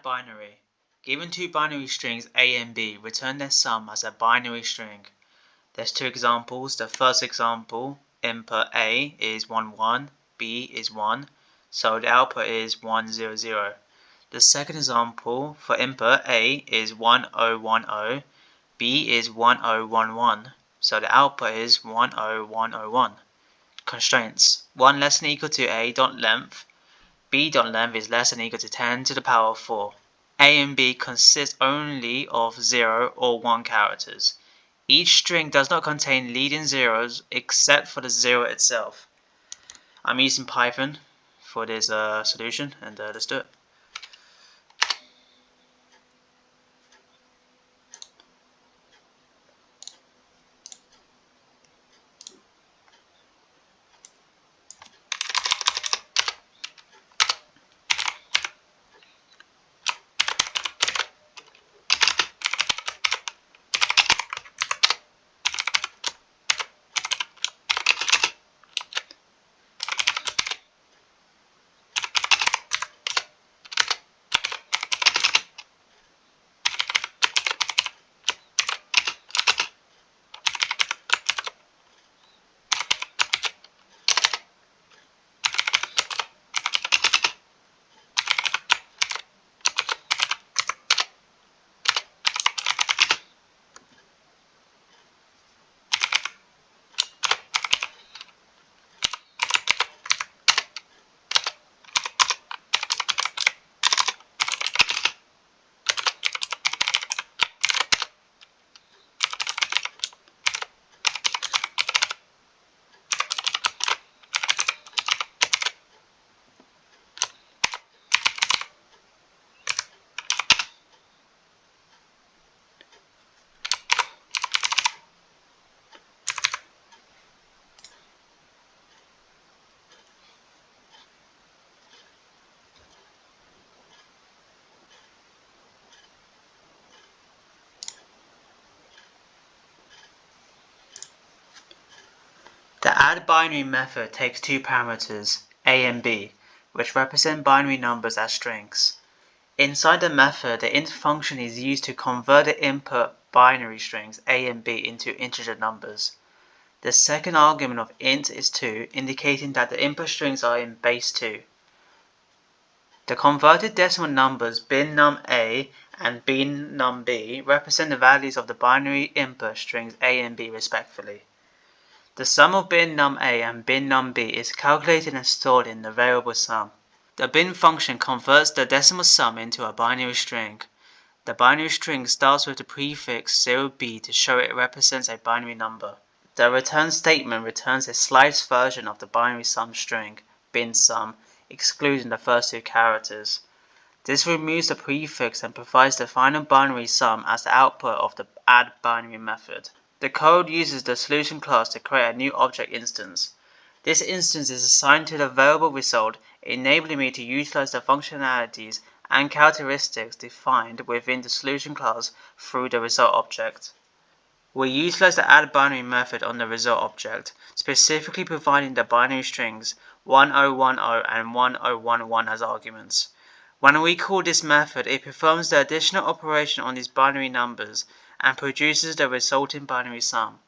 addBinary. Given two binary strings A and B, return their sum as a binary string. There's two examples. The first example, input A is 1, 1, B is 1, so the output is 1, 0, 0. The second example, for input A is 1, 0, 1, 0, B is 1, 0, 1, 1, so the output is 1, 0, 1, 0, 1. Constraints: 1 less than or equal to a.length, b.length is less than or equal to 10 to the power of 4. A and B consist only of 0 or 1 characters. Each string does not contain leading zeros except for the 0 itself. I'm using Python for this solution, and let's do it. The addBinary method takes two parameters, a and b, which represent binary numbers as strings. Inside the method, the int function is used to convert the input binary strings a and b into integer numbers. The second argument of int is 2, indicating that the input strings are in base 2. The converted decimal numbers binNumA and binNumB represent the values of the binary input strings a and b respectively. The sum of binNumA and binNumB is calculated and stored in the variable sum. The bin function converts the decimal sum into a binary string. The binary string starts with the prefix 0b to show it represents a binary number. The return statement returns a sliced version of the binary sum string, binSum, excluding the first two characters. This removes the prefix and provides the final binary sum as the output of the addBinary method. The code uses the solution class to create a new object instance. This instance is assigned to the variable result, enabling me to utilize the functionalities and characteristics defined within the solution class through the result object. We utilize the addBinary method on the result object, specifically providing the binary strings 1010 and 1011 as arguments. When we call this method, it performs the additional operation on these binary numbers and produces the resulting binary sum.